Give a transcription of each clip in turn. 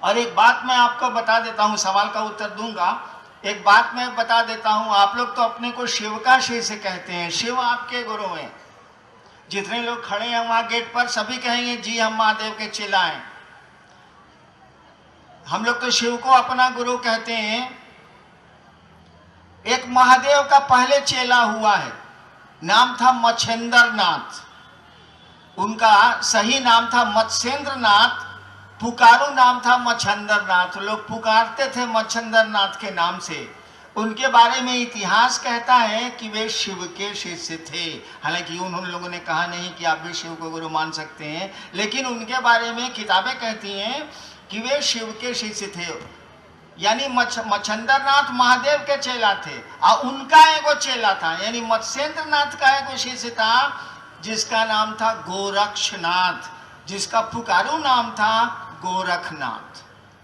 और एक बात मैं आपको बता देता हूँ, सवाल का उत्तर दूंगा। एक बात मैं बता देता हूँ, आप लोग तो अपने को शिव का शिष्य कहते हैं, शिव आपके गुरु हैं। जितने लोग खड़े हैं वहां गेट पर सभी कहेंगे जी हम महादेव के चेला हैं। हम लोग तो शिव को अपना गुरु कहते हैं। एक महादेव का पहले चेला हुआ है, नाम था मच्छेंद्र नाथ। उनका सही नाम था मत्स्येंद्र नाथ, पुकारू नाम था मच्छेंद्र नाथ। लोग पुकारते थे मच्छेंद्र नाथ के नाम से। उनके बारे में इतिहास कहता है कि वे शिव के शिष्य थे। हालांकि उन लोगों ने कहा नहीं कि आप भी शिव को गुरु मान सकते हैं, लेकिन उनके बारे में किताबें कहती हैं कि वे शिव के शिष्य थे। यानी मच्छेंद्र नाथ महादेव के चेला थे और उनका एगो चेला था, यानी मत्स्येंद्र नाथ का एगो शिष्य था जिसका नाम था गोरक्षनाथ, जिसका पुकारू नाम था गोरखनाथ।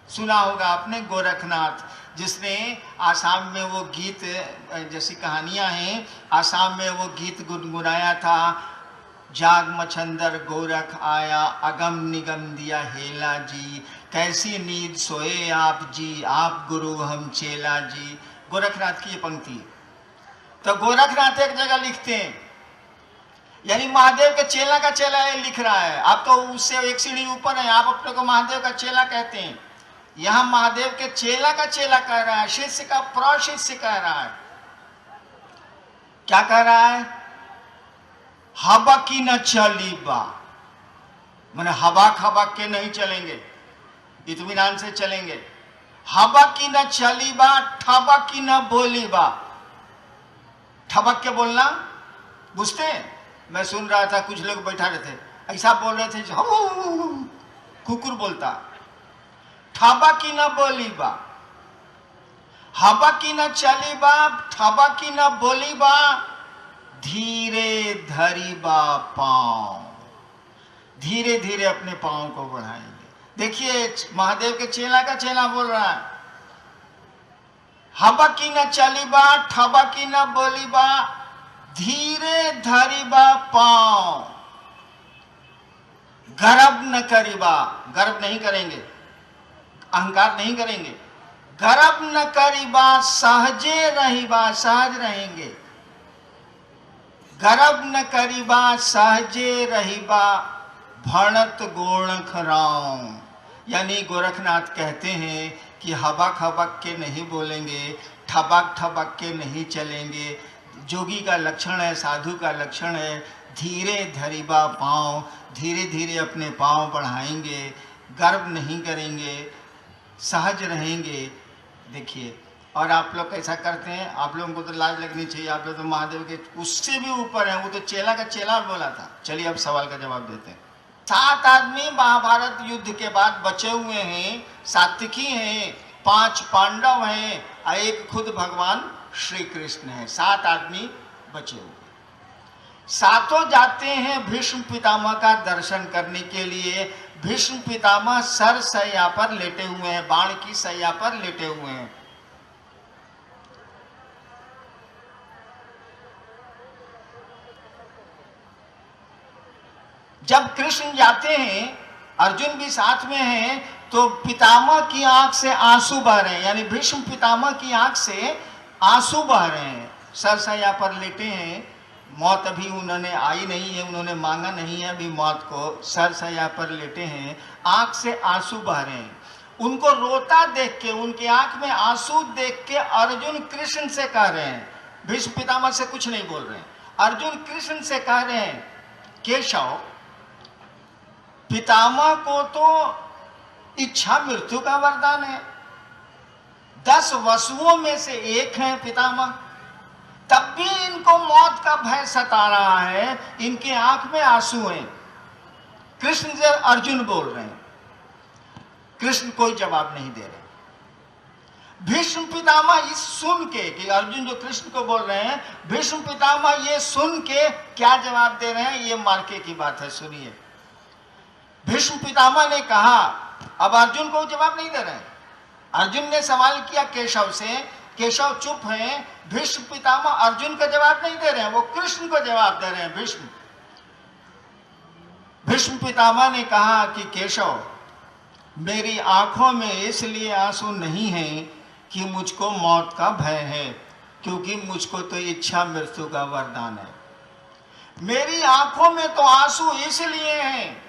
सुना होगा आपने गोरखनाथ, जिसने आसाम में वो गीत, जैसी कहानियां हैं, आसाम में वो गीत गुनगुनाया था, जाग मच्छंदर गोरख आया, अगम निगम दिया हेला जी, कैसी नींद सोए आप जी, आप गुरु हम चेला जी। गोरखनाथ की ये पंक्ति। तो गोरखनाथ एक जगह लिखते हैं, यानी महादेव के चेला का चेला ये लिख रहा है। आप तो उससे एक सीढ़ी ऊपर है, आप अपने को महादेव का चेला कहते हैं। यहां महादेव के चेला का चेला कह रहा है, शिष्य का प्रशिष्य कह रहा है। क्या कह रहा है? हवा की न चली बा, मैंने हवाक हवाक के नहीं चलेंगे, इत्मीनान से चलेंगे। हवा की न चली बा, ठबक की न बोली बा। ठबक के बोलना बुझते हैं? मैं सुन रहा था, कुछ लोग बैठा रहे थे, ऐसा बोल रहे थे कुकुर बोलता। ठबा की न बोली बा, हवा की न चली बा, ठबा की न बोली बा, धीरे धरी बा पांव, धीरे धीरे अपने पांव को बढ़ाएंगे। देखिए महादेव के चेला का चेला बोल रहा है, हवा की न चली बा, ठबा की न बोली बा, धीरे धरी बा पांव, गर्व न करीबा, गर्व नहीं करेंगे, अहंकार नहीं करेंगे, गर्व न करीबा, सहजे रहीबा, सहज रहेंगे, गर्व न करीबा, सहजे रहीबा, भणत गोरख राम। यानी गोरखनाथ कहते हैं कि हबक हबक के नहीं बोलेंगे, ठबक ठबक के नहीं चलेंगे। जोगी का लक्षण है, साधु का लक्षण है, धीरे धरीबा पांव, धीरे धीरे अपने पांव बढ़ाएंगे, गर्व नहीं करेंगे, सहज रहेंगे। देखिए, और आप लोग कैसा करते हैं? आप लोगों को तो लाज लगनी चाहिए, आप लोग तो महादेव के उससे भी ऊपर हैं, वो तो चेला का चेला बोला था। चलिए अब सवाल का जवाब देते हैं। 7 आदमी महाभारत युद्ध के बाद बचे हुए हैं, सात्विकी हैं, 5 पांडव हैं और एक खुद भगवान श्री कृष्ण है। 7 आदमी बचे हुए। सातों जाते हैं भीष्म पितामह का दर्शन करने के लिए। भीष्म पितामह सर सैया पर लेटे हुए हैं, बाण की सैया पर लेटे हुए हैं। जब कृष्ण जाते हैं, अर्जुन भी साथ में है, तो पितामह की आंख से आंसू बह रहे हैं, यानी भीष्म पितामह की आंख से आंसू बह रहे हैं। सरसैया पर लेटे हैं, मौत अभी उन्होंने आई नहीं है, उन्होंने मांगा नहीं है अभी मौत को। सरसैया पर लेटे हैं, आंख से आंसू बह रहे हैं। उनको रोता देख के, उनके आंख में आंसू देख के अर्जुन कृष्ण से कह रहे हैं, भीष्म पितामह से कुछ नहीं बोल रहे हैं, अर्जुन कृष्ण से कह रहे हैं, केशव पितामह को तो इच्छा मृत्यु का वरदान है, 10 वसुओं में से एक है पितामह, तब भी इनको मौत का भय सता रहा है, इनके आंख में आंसू हैं। कृष्ण से अर्जुन बोल रहे हैं, कृष्ण कोई जवाब नहीं दे रहे। भीष्म पितामह इस सुन के कि अर्जुन जो कृष्ण को बोल रहे हैं, भीष्म पितामह ये सुन के क्या जवाब दे रहे हैं, ये मार्के की बात है, सुनिए। भीष्म पितामह ने कहा, अब अर्जुन को जवाब नहीं दे रहे हैं। अर्जुन ने सवाल किया केशव से, केशव चुप हैं। भीष्म पितामह अर्जुन का जवाब नहीं दे रहे हैं, वो कृष्ण को जवाब दे रहे हैं। भीष्म पितामह ने कहा कि केशव, मेरी आंखों में इसलिए आंसू नहीं है कि मुझको मौत का भय है, क्योंकि मुझको तो इच्छा मृत्यु का वरदान है। मेरी आंखों में तो आंसू इसलिए हैं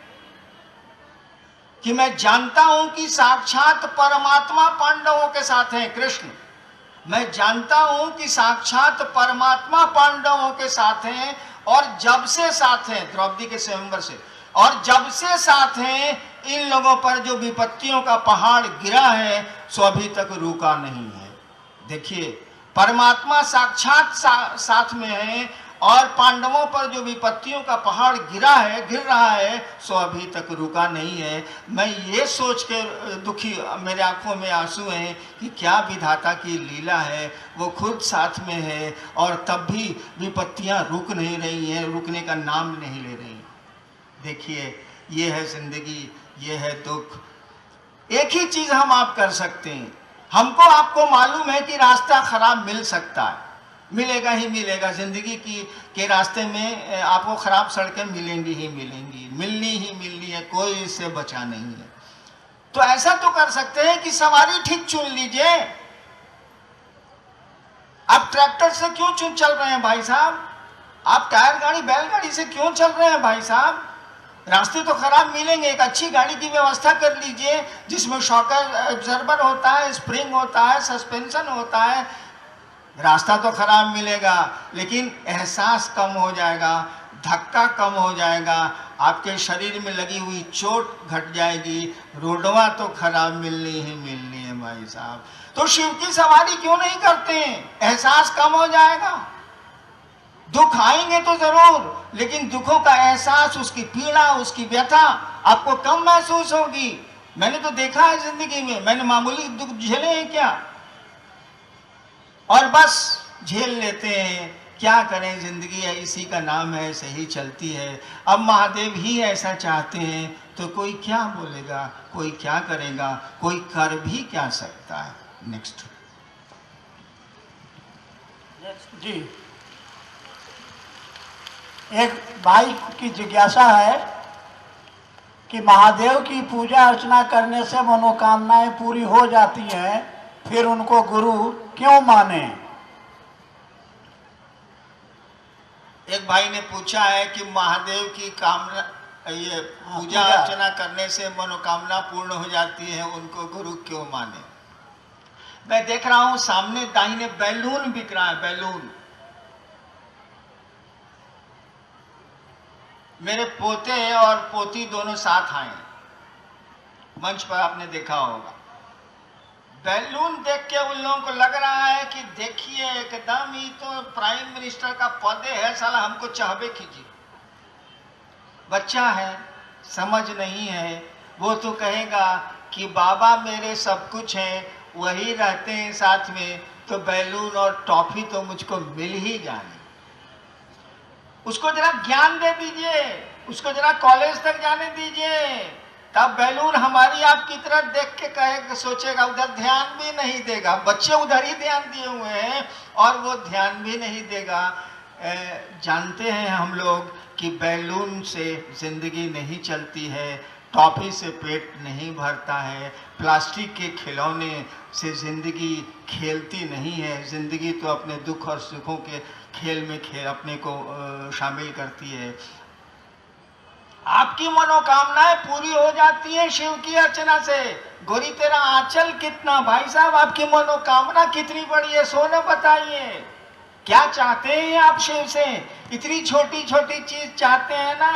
कि मैं जानता हूं कि साक्षात परमात्मा पांडवों के साथ हैं। कृष्ण, मैं जानता हूं कि साक्षात परमात्मा पांडवों के साथ हैं, और जब से साथ हैं, द्रौपदी के स्वयंवर से, और जब से साथ हैं, इन लोगों पर जो विपत्तियों का पहाड़ गिरा है सो अभी तक रुका नहीं है। देखिए, परमात्मा साक्षात साथ में है, और पांडवों पर जो विपत्तियों का पहाड़ गिर रहा है सो अभी तक रुका नहीं है। मैं ये सोच के दुखी, मेरे आंखों में आंसू हैं कि क्या विधाता की लीला है, वो खुद साथ में है और तब भी विपत्तियां रुक नहीं रही हैं, रुकने का नाम नहीं ले रही। देखिए, ये है जिंदगी, ये है दुख। एक ही चीज हम आप कर सकते हैं, हमको आपको मालूम है कि रास्ता खराब मिल सकता है, मिलेगा ही मिलेगा। जिंदगी के रास्ते में आपको खराब सड़कें मिलेंगी ही मिलेंगी, मिलनी ही मिलनी है, कोई इससे बचा नहीं है। तो ऐसा तो कर सकते हैं कि सवारी ठीक चुन लीजिए। आप ट्रैक्टर से क्यों चल रहे हैं भाई साहब? आप टायर गाड़ी बैलगाड़ी से क्यों चल रहे हैं भाई साहब? रास्ते तो खराब मिलेंगे, एक अच्छी गाड़ी की व्यवस्था कर लीजिए जिसमें शॉक एब्जॉर्बर होता है, स्प्रिंग होता है, सस्पेंशन होता है। रास्ता तो खराब मिलेगा लेकिन एहसास कम हो जाएगा, धक्का कम हो जाएगा, आपके शरीर में लगी हुई चोट घट जाएगी। रोडवा तो खराब मिलनी ही मिलनी है भाई साहब। तो शिव की सवारी क्यों नहीं करते हैं? एहसास कम हो जाएगा। दुख आएंगे तो जरूर, लेकिन दुखों का एहसास, उसकी पीड़ा, उसकी व्यथा आपको कम महसूस होगी। मैंने तो देखा है जिंदगी में, मैंने मामूली दुख झेले हैं क्या, और बस झेल लेते हैं। क्या करें, जिंदगी है, इसी का नाम है, सही चलती है। अब महादेव ही ऐसा चाहते हैं तो कोई क्या बोलेगा, कोई क्या करेगा, कोई कर भी क्या सकता है। नेक्स्ट जी, एक भाई की जिज्ञासा है कि महादेव की पूजा अर्चना करने से मनोकामनाएं पूरी हो जाती हैं, फिर उनको गुरु क्यों माने? एक भाई ने पूछा है कि महादेव की कामना, ये पूजा अर्चना करने से मनोकामना पूर्ण हो जाती है, उनको गुरु क्यों माने। मैं देख रहा हूं सामने दाहिने बैलून बिक रहा है, बैलून। मेरे पोते और पोती दोनों साथ आए, मंच पर आपने देखा होगा। बैलून देख के उन लोगों को लग रहा है कि देखिए एकदम ही तो प्राइम मिनिस्टर का पद है, साला हमको चाहबे कीजिए। बच्चा है, समझ नहीं है, वो तो कहेगा कि बाबा मेरे सब कुछ हैं, वही रहते हैं साथ में, तो बैलून और टॉफी तो मुझको मिल ही जाए। उसको जरा ज्ञान दे दीजिए, उसको जरा कॉलेज तक जाने दीजिए, तब बैलून हमारी आपकी तरफ देख के कहेगा, सोचेगा, उधर ध्यान भी नहीं देगा। बच्चे उधर ही ध्यान दिए हुए हैं और वो ध्यान भी नहीं देगा। जानते हैं हम लोग कि बैलून से जिंदगी नहीं चलती है, टॉफी से पेट नहीं भरता है, प्लास्टिक के खिलौने से जिंदगी खेलती नहीं है। जिंदगी तो अपने दुख और सुखों के खेल में अपने को शामिल करती है। आपकी मनोकामनाएं पूरी हो जाती हैं शिव की अर्चना से। गोरी तेरा आंचल कितना, भाई साहब आपकी मनोकामना कितनी बड़ी है, सोने बताइए क्या चाहते हैं आप शिव से। इतनी छोटी छोटी चीज चाहते हैं ना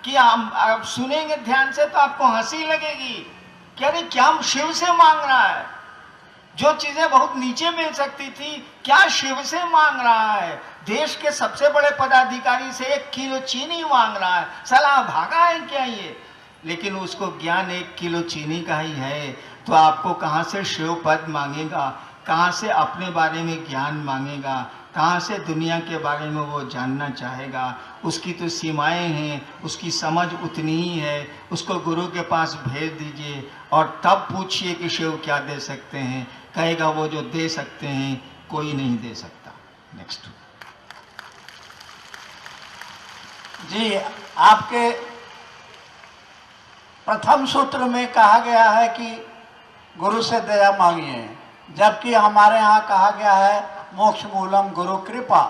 कि आप सुनेंगे ध्यान से तो आपको हंसी लगेगी कि अरे क्या शिव से मांग रहा है। जो चीजें बहुत नीचे मिल सकती थी, क्या शिव से मांग रहा है। देश के सबसे बड़े पदाधिकारी से 1 किलो चीनी मांग रहा है, साला भागा है क्या ये। लेकिन उसको ज्ञान 1 किलो चीनी का ही है, तो आपको कहाँ से शिव पद मांगेगा, कहाँ से अपने बारे में ज्ञान मांगेगा, कहाँ से दुनिया के बारे में वो जानना चाहेगा। उसकी तो सीमाएं हैं, उसकी समझ उतनी ही है। उसको गुरु के पास भेज दीजिए और तब पूछिए कि शिव क्या दे सकते हैं। कहेगा वो जो दे सकते हैं कोई नहीं दे सकता। नेक्स्ट जी, आपके प्रथम सूत्र में कहा गया है कि गुरु से दया मांगिए, जबकि हमारे यहाँ कहा गया है मोक्ष मूलम गुरु कृपा।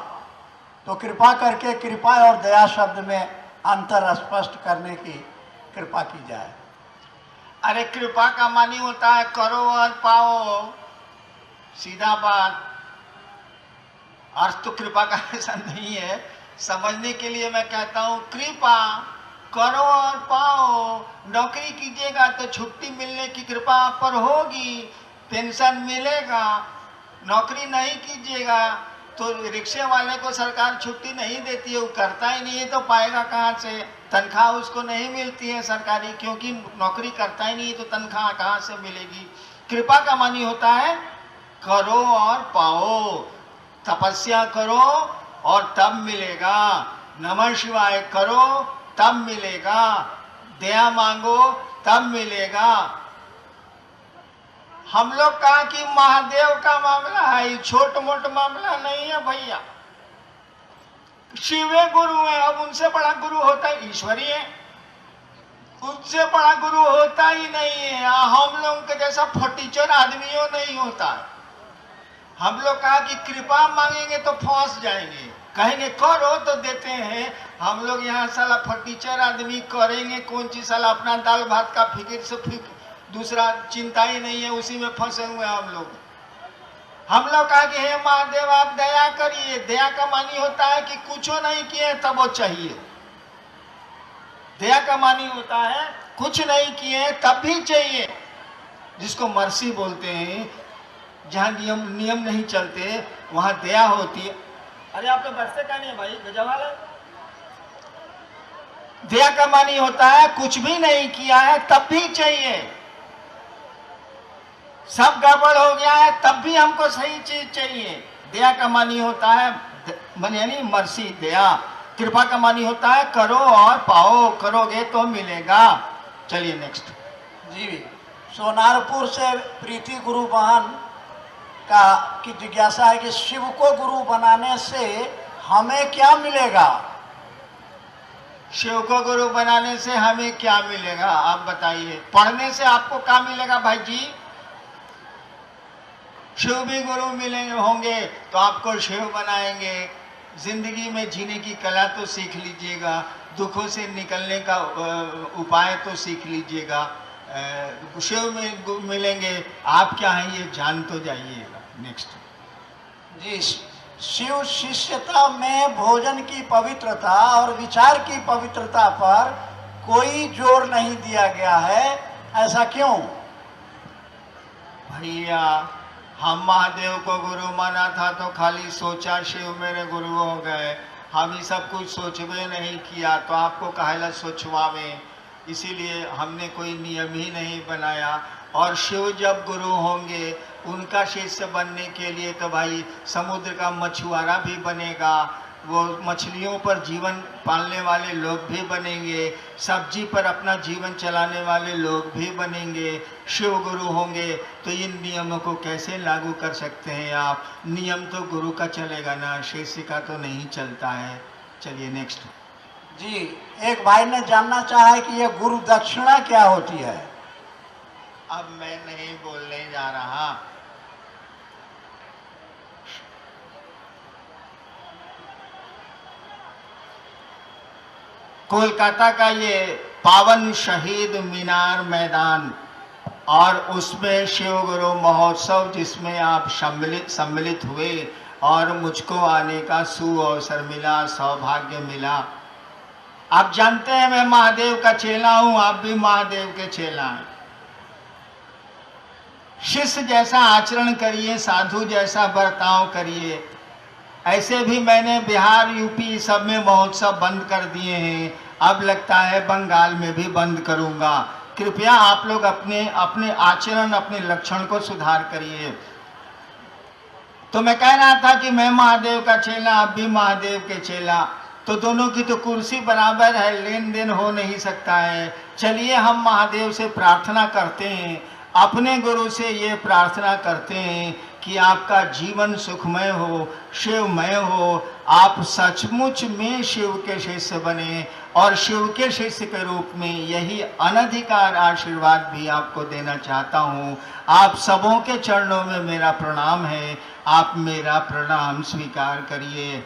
तो कृपा करके कृपा और दया शब्द में अंतर स्पष्ट करने की कृपा की जाए। अरे कृपा का मानी होता है करो और पाओ, सीधा बात। अर्थ तो कृपा का ऐसा नहीं है, समझने के लिए मैं कहता हूँ कृपा करो और पाओ। नौकरी कीजिएगा तो छुट्टी मिलने की कृपा आप पर होगी, पेंशन मिलेगा। नौकरी नहीं कीजिएगा तो रिक्शे वाले को सरकार छुट्टी नहीं देती है, वो करता ही नहीं है तो पाएगा कहाँ से? तनख्वाह उसको नहीं मिलती है सरकारी, क्योंकि नौकरी करता ही नहीं है तो तनख्वाह कहाँ से मिलेगी? कृपा का मानी होता है करो और पाओ। तपस्या करो और तब मिलेगा, नमः शिवाय करो तब मिलेगा, दया मांगो तब मिलेगा। हम लोग कहा कि महादेव का मामला है, ये छोट मोट मामला नहीं है भैया। शिवे गुरु है, अब उनसे बड़ा गुरु होता है ईश्वरी है, उनसे बड़ा गुरु होता ही नहीं है। हम लोग के जैसा फटीचर आदमियों नहीं होता है। हम लोग कहा कि कृपा मांगेंगे तो फंस जाएंगे, कहेंगे करो तो देते हैं। हम लोग यहाँ साला फटीचर आदमी करेंगे कौन चीज? साला अपना दाल भात का फिक्र से दूसरा चिंता ही नहीं है, उसी में फंसे हुए हम लोग। हम लोग कहा कि हे महादेव आप दया करिए। दया का मानी होता है कि कुछ नहीं किए तब वो चाहिए। दया का मानी होता है कुछ नहीं किए तब भी चाहिए, जिसको मर्सी बोलते हैं। जहाँ नियम नहीं चलते वहां दया होती है। अरे आप तो बरसे का नहीं है भाई, गजवाल है। दया का मानी होता है कुछ भी नहीं किया है तब भी चाहिए, सब गड़बड़ हो गया है तब भी हमको सही चीज चाहिए। दया का मानी होता है यानी मर्सी, दया। कृपा का मानी होता है करो और पाओ, करोगे तो मिलेगा। चलिए नेक्स्ट। जी, सोनारपुर से प्रीति गुरु बहन की जिज्ञासा है कि शिव को गुरु बनाने से हमें क्या मिलेगा? शिव को गुरु बनाने से हमें क्या मिलेगा आप बताइए। पढ़ने से आपको क्या मिलेगा भाई जी? शिव भी गुरु मिलेंगे होंगे तो आपको शिव बनाएंगे। जिंदगी में जीने की कला तो सीख लीजिएगा, दुखों से निकलने का उपाय तो सीख लीजिएगा। शिव में मिलेंगे, आप क्या हैं ये जान तो जाइएगा। नेक्स्ट जी, शिव शिष्यता में भोजन की पवित्रता और विचार की पवित्रता पर कोई जोर नहीं दिया गया है, ऐसा क्यों? भैया हम महादेव को गुरु माना था तो खाली सोचा शिव मेरे गुरु हो गए, हम ही सब कुछ सोचवे नहीं किया तो आपको कहला सोचवावे। इसीलिए हमने कोई नियम ही नहीं बनाया। और शिव जब गुरु होंगे उनका शिष्य बनने के लिए तो भाई समुद्र का मछुआरा भी बनेगा, वो मछलियों पर जीवन पालने वाले लोग भी बनेंगे, सब्जी पर अपना जीवन चलाने वाले लोग भी बनेंगे। शिव गुरु होंगे तो इन नियमों को कैसे लागू कर सकते हैं आप? नियम तो गुरु का चलेगा ना, शिष्य का तो नहीं चलता है। चलिए नेक्स्ट। जी, एक भाई ने जानना चाहा है कि ये गुरु दक्षिणा क्या होती है? अब मैं नहीं बोलने जा रहा। कोलकाता का ये पावन शहीद मीनार मैदान और उसमें शिव गुरु महोत्सव जिसमें आप सम्मिलित हुए और मुझको आने का सुअवसर मिला, सौभाग्य मिला। आप जानते हैं मैं महादेव का चेला हूं, आप भी महादेव के चेला हैं। शिष्य जैसा आचरण करिए, साधु जैसा बर्ताव करिए। ऐसे भी मैंने बिहार यूपी सब में महोत्सव बंद कर दिए हैं, अब लगता है बंगाल में भी बंद करूंगा। कृपया आप लोग अपने अपने आचरण, अपने लक्षण को सुधार करिए। तो मैं कह रहा था कि मैं महादेव का चेला, आप भी महादेव के चेला, तो दोनों की तो कुर्सी बराबर है, लेन देन हो नहीं सकता है। चलिए हम महादेव से प्रार्थना करते हैं, अपने गुरु से ये प्रार्थना करते हैं कि आपका जीवन सुखमय हो, शिवमय हो, आप सचमुच में शिव के शिष्य बने और शिव के शिष्य के रूप में यही अनधिकार आशीर्वाद भी आपको देना चाहता हूँ। आप सबों के चरणों में मेरा प्रणाम है, आप मेरा प्रणाम स्वीकार करिए।